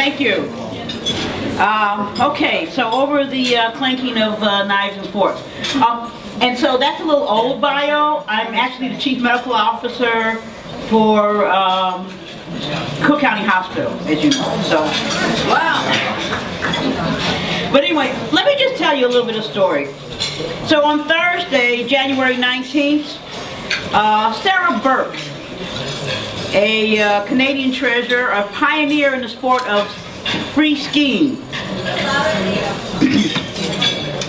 Thank you. Okay, so over the clanking of knives and forks. And so that's a little old bio. I'm actually the Chief Medical Officer for Cook County Hospital, as you know. So, wow. But anyway, let me just tell you a little bit of story. So on Thursday, January 19th, Sarah Burke, a Canadian treasure, a pioneer in the sport of free skiing.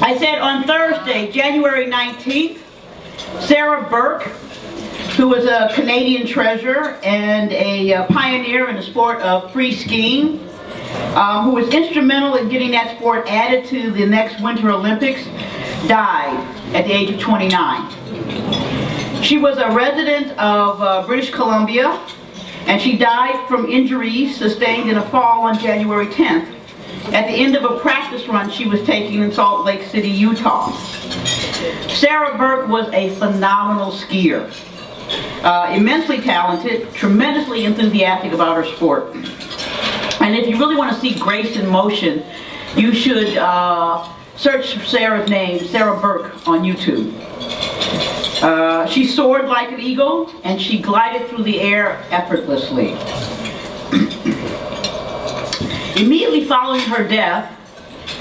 I said on Thursday, January 19th, Sarah Burke, who was a Canadian treasure and a pioneer in the sport of free skiing, who was instrumental in getting that sport added to the next Winter Olympics, died at the age of 29. She was a resident of British Columbia, and she died from injuries sustained in a fall on January 10th at the end of a practice run she was taking in Salt Lake City, Utah. Sarah Burke was a phenomenal skier, immensely talented, tremendously enthusiastic about her sport. And if you really want to see grace in motion, you should search Sarah's name, Sarah Burke, on YouTube. She soared like an eagle, and she glided through the air effortlessly. Immediately following her death,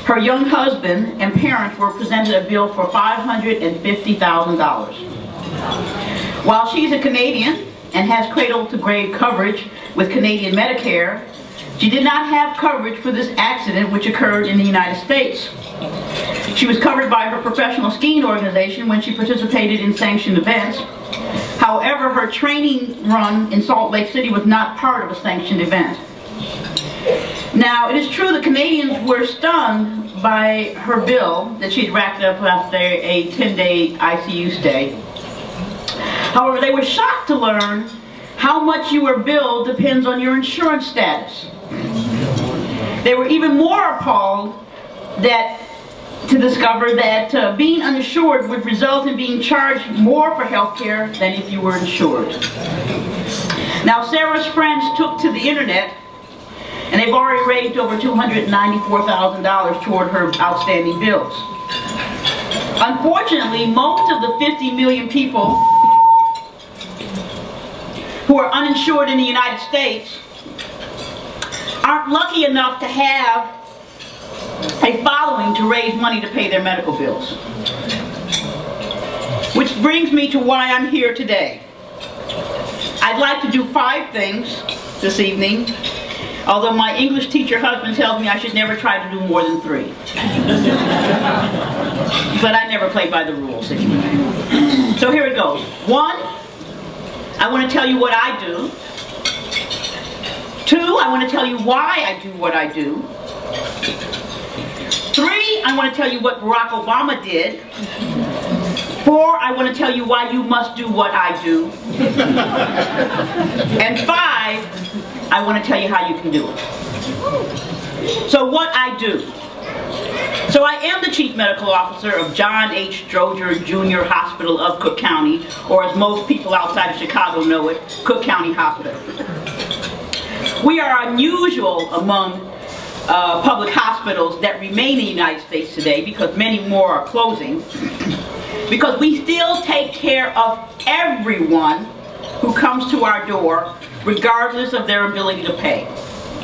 her young husband and parents were presented a bill for $550,000. While she's a Canadian and has cradle-to-grave coverage with Canadian Medicare, she did not have coverage for this accident which occurred in the United States. She was covered by her professional skiing organization when she participated in sanctioned events. However, her training run in Salt Lake City was not part of a sanctioned event. Now, it is true the Canadians were stunned by her bill that she'd racked up after a 10-day ICU stay. However, they were shocked to learn how much you were billed depends on your insurance status. They were even more appalled to discover that being uninsured would result in being charged more for health care than if you were insured. Now, Sarah's friends took to the internet, and they've already raised over $294,000 toward her outstanding bills. Unfortunately, most of the 50 million people who are uninsured in the United States aren't lucky enough to have a following to raise money to pay their medical bills. Which brings me to why I'm here today. I'd like to do 5 things this evening, although my English teacher husband tells me I should never try to do more than 3. But I never play by the rules anyway. So here it goes. 1, I want to tell you what I do. 2, I want to tell you why I do what I do. 3, I want to tell you what Barack Obama did. 4, I want to tell you why you must do what I do. And 5, I want to tell you how you can do it. So what I do. So I am the Chief Medical Officer of John H. Stroger Jr. Hospital of Cook County, or as most people outside of Chicago know it, Cook County Hospital. We are unusual among public hospitals that remain in the United States today, because many more are closing, because we still take care of everyone who comes to our door, regardless of their ability to pay.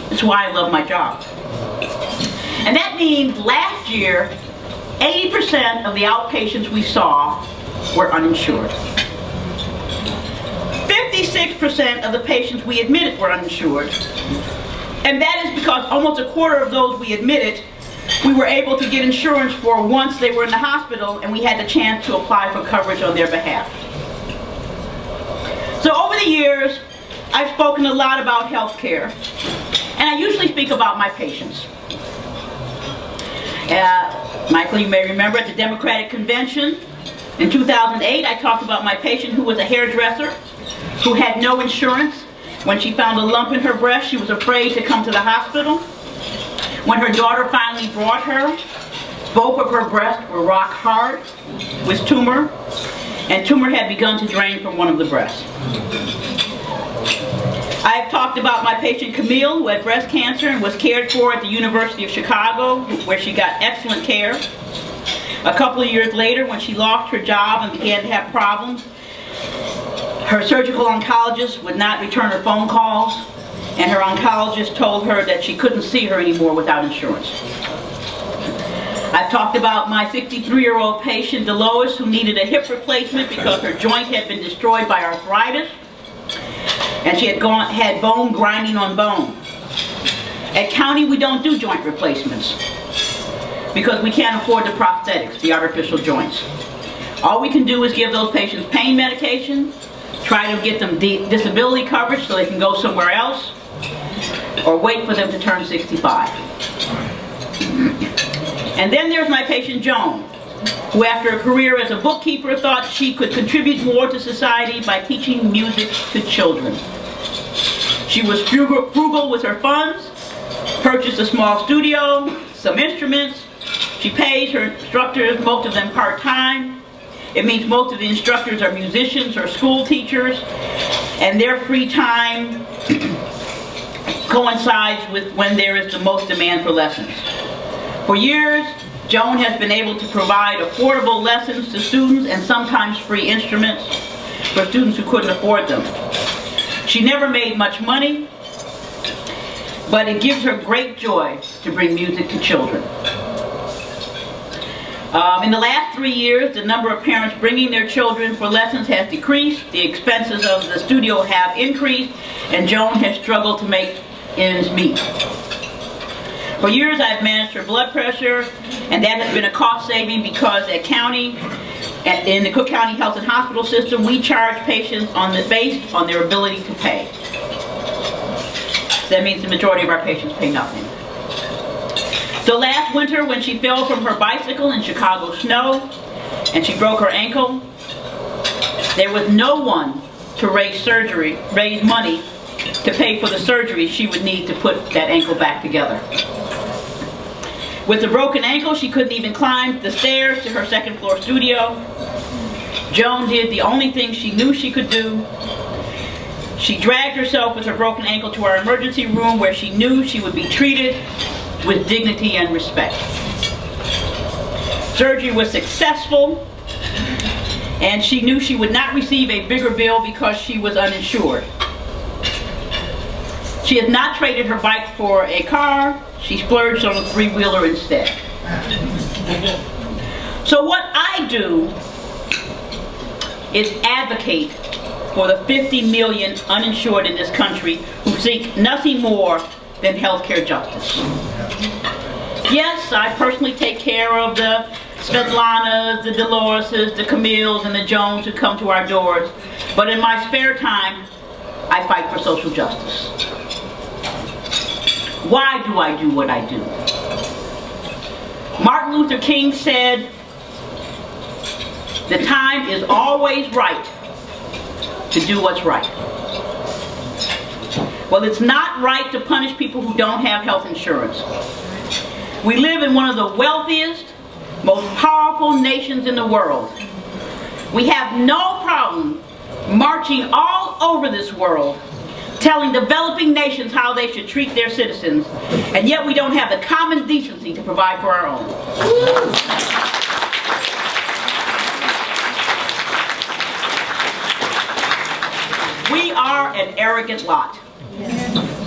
That's why I love my job. And that means last year, 80% of the outpatients we saw were uninsured. 56% of the patients we admitted were uninsured. And that is because almost a quarter of those we admitted, we were able to get insurance for once they were in the hospital, and we had the chance to apply for coverage on their behalf. So over the years, I've spoken a lot about health care, and I usually speak about my patients. Michael, you may remember at the Democratic Convention in 2008, I talked about my patient who was a hairdresser, who had no insurance. When she found a lump in her breast, she was afraid to come to the hospital. When her daughter finally brought her, both of her breasts were rock hard with tumor, and tumor had begun to drain from one of the breasts. I've talked about my patient Camille, who had breast cancer and was cared for at the University of Chicago, where she got excellent care. A couple of years later, when she lost her job and began to have problems, her surgical oncologist would not return her phone calls, and her oncologist told her that she couldn't see her anymore without insurance. I've talked about my 63-year-old patient, Delois, who needed a hip replacement because her joint had been destroyed by arthritis, and she had bone grinding on bone. At County, we don't do joint replacements because we can't afford the prosthetics, the artificial joints. All we can do is give those patients pain medication, try to get them disability coverage so they can go somewhere else, or wait for them to turn 65. And then there's my patient Joan, who after a career as a bookkeeper thought she could contribute more to society by teaching music to children. She was frugal with her funds, purchased a small studio, some instruments. She pays her instructors, most of them part-time. It means most of the instructors are musicians or school teachers, and their free time coincides with when there is the most demand for lessons. For years, Joan has been able to provide affordable lessons to students and sometimes free instruments for students who couldn't afford them. She never made much money, but it gives her great joy to bring music to children. In the last 3 years, the number of parents bringing their children for lessons has decreased, the expenses of the studio have increased, and Joan has struggled to make ends meet. For years I've managed her blood pressure, and that has been a cost saving because at County, in the Cook County Health and Hospital System, we charge patients based on their ability to pay. That means the majority of our patients pay nothing. So last winter, when she fell from her bicycle in Chicago snow and she broke her ankle, there was no one to raise money to pay for the surgery she would need to put that ankle back together. With the broken ankle, she couldn't even climb the stairs to her second-floor studio. Joan did the only thing she knew she could do. She dragged herself with her broken ankle to our emergency room where she knew she would be treated with dignity and respect. Surgery was successful, and she knew she would not receive a bigger bill because she was uninsured. She has not traded her bike for a car. She splurged on a three-wheeler instead. So what I do is advocate for the 50 million uninsured in this country who seek nothing more than health care justice. Yes, I personally take care of the Svetlanas, the Doloreses, the Camilles, and the Jones who come to our doors, but in my spare time, I fight for social justice. Why do I do what I do? Martin Luther King said, "The time is always right to do what's right." Well, it's not right to punish people who don't have health insurance. We live in one of the wealthiest, most powerful nations in the world. We have no problem marching all over this world telling developing nations how they should treat their citizens, and yet we don't have the common decency to provide for our own. We are an arrogant lot.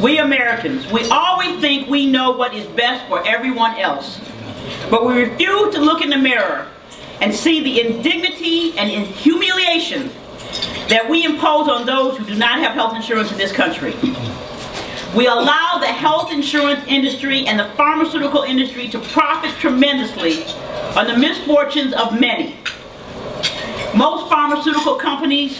We Americans, we always think we know what is best for everyone else, but we refuse to look in the mirror and see the indignity and humiliation that we impose on those who do not have health insurance in this country. We allow the health insurance industry and the pharmaceutical industry to profit tremendously on the misfortunes of many. Most pharmaceutical companies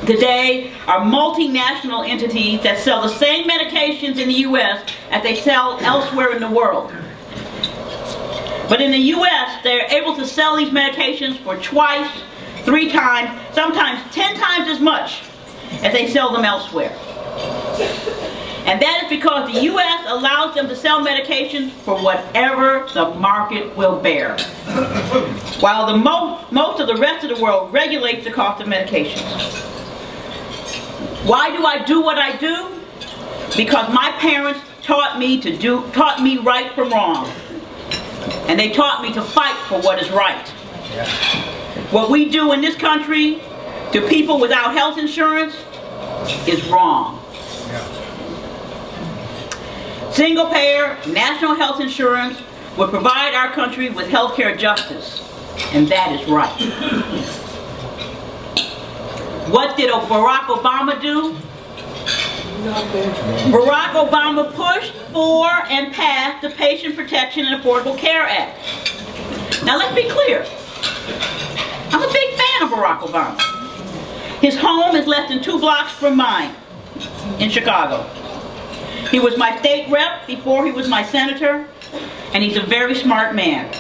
today are multinational entities that sell the same medications in the U.S. as they sell elsewhere in the world. But in the U.S., they're able to sell these medications for twice, 3 times, sometimes 10 times as much as they sell them elsewhere. And that is because the U.S. allows them to sell medications for whatever the market will bear, while most of the rest of the world regulates the cost of medications. Why do I do what I do? Because my parents taught me right from wrong. And they taught me to fight for what is right. What we do in this country to people without health insurance is wrong. Single payer national health insurance will provide our country with health care justice, and that is right. What did Barack Obama do? Barack Obama pushed for and passed the Patient Protection and Affordable Care Act. Now let's be clear. I'm a big fan of Barack Obama. His home is less than 2 blocks from mine in Chicago. He was my state rep before he was my senator, and he's a very smart man.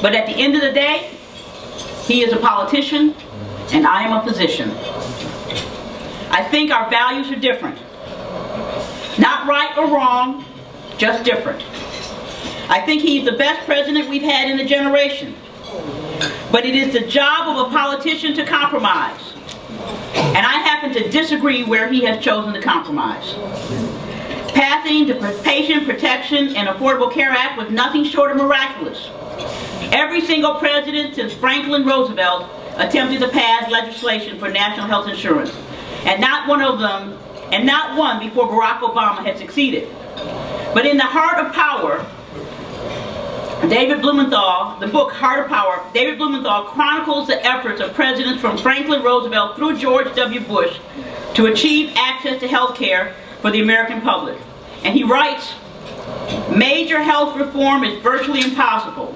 But at the end of the day, he is a politician, and I am a physician. I think our values are different. Not right or wrong, just different. I think he's the best president we've had in a generation. But it is the job of a politician to compromise. And I happen to disagree where he has chosen to compromise. Passing the Patient Protection and Affordable Care Act was nothing short of miraculous. Every single president since Franklin Roosevelt attempted to pass legislation for national health insurance. And not one before Barack Obama had succeeded. But in The Heart of Power, David Blumenthal, the book Heart of Power, David Blumenthal chronicles the efforts of presidents from Franklin Roosevelt through George W. Bush to achieve access to health care for the American public. And he writes, major health reform is virtually impossible,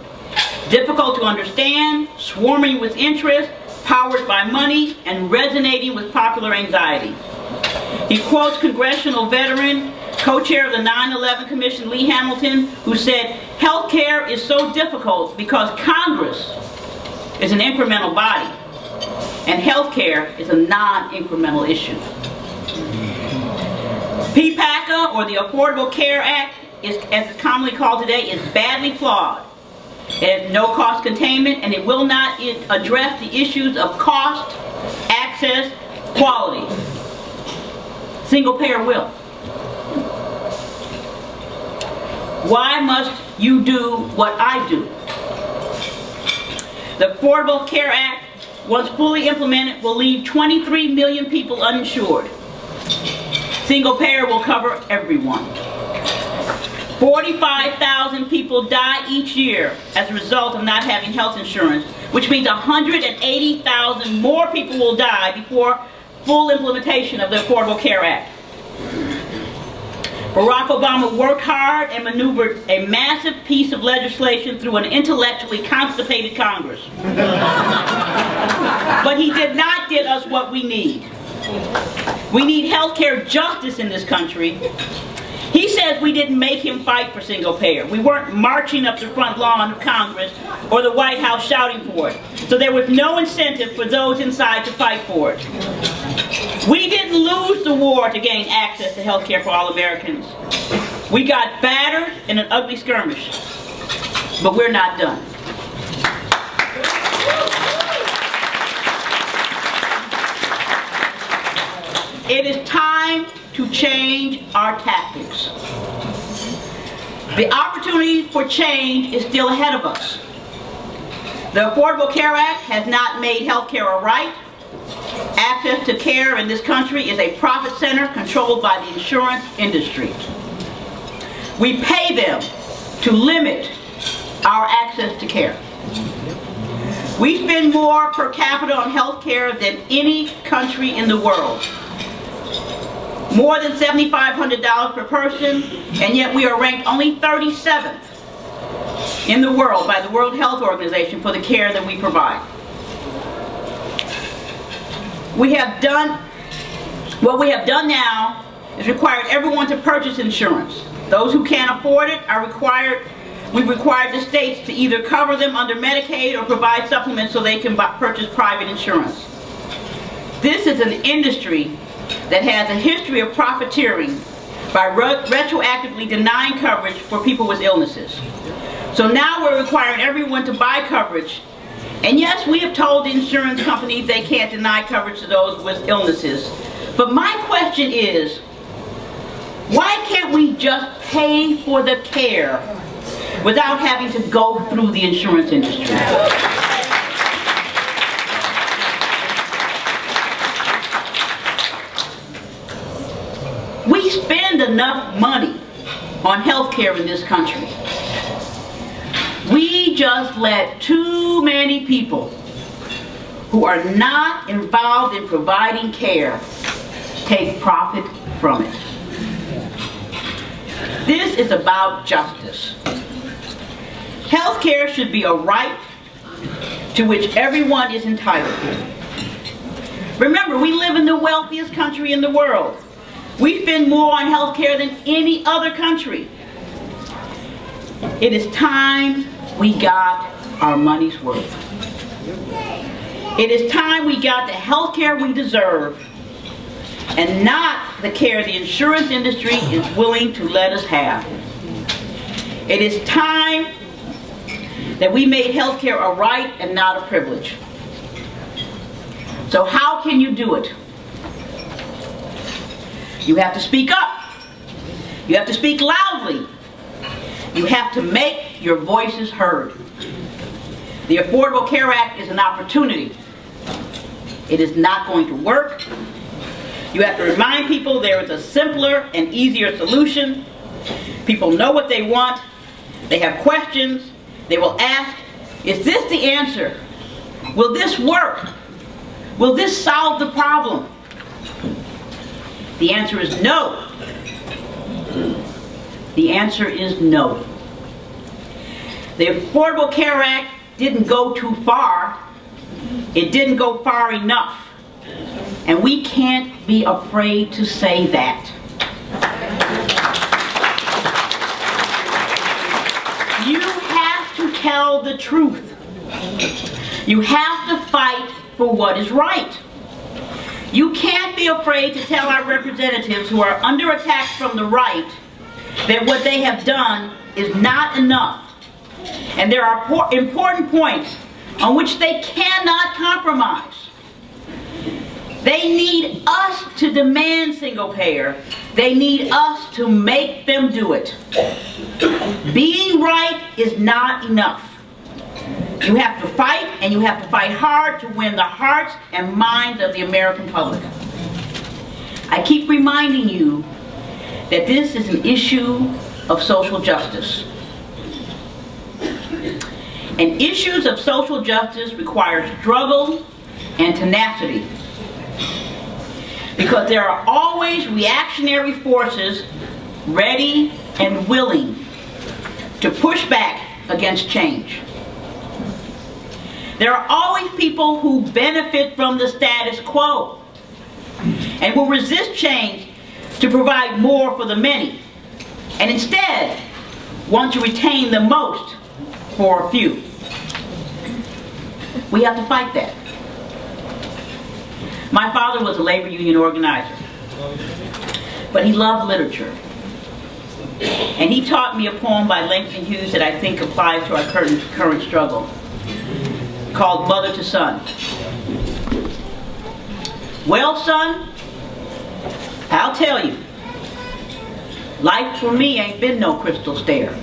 difficult to understand, swarming with interest, powered by money, and resonating with popular anxiety. He quotes congressional veteran, co-chair of the 9/11 Commission, Lee Hamilton, who said, health care is so difficult because Congress is an incremental body, and health care is a non-incremental issue. PPACA, or the Affordable Care Act, as it's commonly called today, is badly flawed. It has no cost containment, and it will not address the issues of cost, access, quality. Single payer will. Why must you do what I do? The Affordable Care Act, once fully implemented, will leave 23 million people uninsured. Single payer will cover everyone. 45,000 people die each year as a result of not having health insurance, which means 180,000 more people will die before full implementation of the Affordable Care Act. Barack Obama worked hard and maneuvered a massive piece of legislation through an intellectually constipated Congress. But he did not get us what we need. We need health care justice in this country. He says we didn't make him fight for single payer. We weren't marching up the front lawn of Congress or the White House shouting for it. So there was no incentive for those inside to fight for it. We didn't lose the war to gain access to health care for all Americans. We got battered in an ugly skirmish. But we're not done. It is time to change our tactics. The opportunity for change is still ahead of us. The Affordable Care Act has not made health care a right. Access to care in this country is a profit center controlled by the insurance industry. We pay them to limit our access to care. We spend more per capita on health care than any country in the world. More than $7,500 per person, and yet we are ranked only 37th in the world by the World Health Organization for the care that we provide. What we have done now is required everyone to purchase insurance. Those who can't afford it we required the states to either cover them under Medicaid or provide supplements so they can purchase private insurance. This is an industry that has a history of profiteering by retroactively denying coverage for people with illnesses. So now we're requiring everyone to buy coverage. And yes, we have told the insurance companies they can't deny coverage to those with illnesses. But my question is, why can't we just pay for the care without having to go through the insurance industry? We spend enough money on health care in this country. We just let too many people who are not involved in providing care take profit from it. This is about justice. Health care should be a right to which everyone is entitled. Remember, we live in the wealthiest country in the world. We spend more on health care than any other country. It is time we got our money's worth. It is time we got the health care we deserve, and not the care the insurance industry is willing to let us have. It is time that we made health care a right and not a privilege. So how can you do it? You have to speak up. You have to speak loudly. You have to make your voices heard. The Affordable Care Act is an opportunity. It is not going to work. You have to remind people there is a simpler and easier solution. People know what they want. They have questions. They will ask, is this the answer? Will this work? Will this solve the problem? The answer is no. The answer is no. The Affordable Care Act didn't go too far. It didn't go far enough. And we can't be afraid to say that. You have to tell the truth. You have to fight for what is right. You can't be afraid to tell our representatives who are under attack from the right that what they have done is not enough. And there are important points on which they cannot compromise. They need us to demand single payer. They need us to make them do it. Being right is not enough. You have to fight, and you have to fight hard to win the hearts and minds of the American public. I keep reminding you that this is an issue of social justice. And issues of social justice require struggle and tenacity, because there are always reactionary forces ready and willing to push back against change. There are always people who benefit from the status quo and will resist change to provide more for the many, and instead want to retain the most for a few. We have to fight that. My father was a labor union organizer, but he loved literature. And he taught me a poem by Langston Hughes that I think applies to our current struggle, called Mother to Son. Well, son, I'll tell you, life for me ain't been no crystal stair.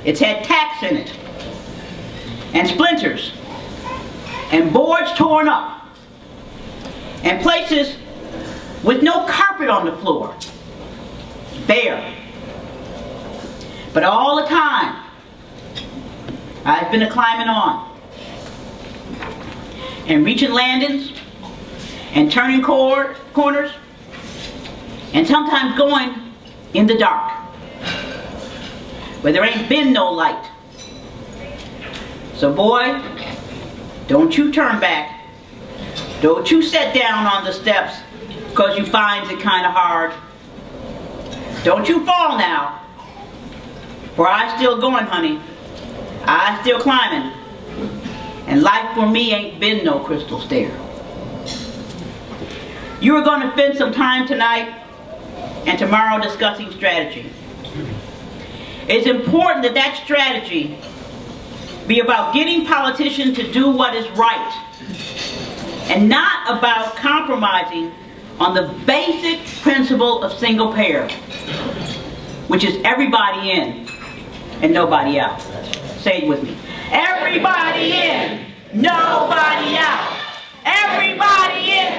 It's had tacks in it, and splinters, and boards torn up, and places with no carpet on the floor, bare. But all the time, I've been climbing on, and reaching landings, and turning corners, and sometimes going in the dark, where there ain't been no light. So boy, don't you turn back. Don't you sit down on the steps because you find it kind of hard. Don't you fall now, for I still going, honey. I still climbing. And life for me ain't been no crystal stair. You are going to spend some time tonight and tomorrow discussing strategy. It's important that that strategy be about getting politicians to do what is right, and not about compromising on the basic principle of single payer, which is everybody in and nobody out. Say it with me. Everybody in, nobody out. Everybody in,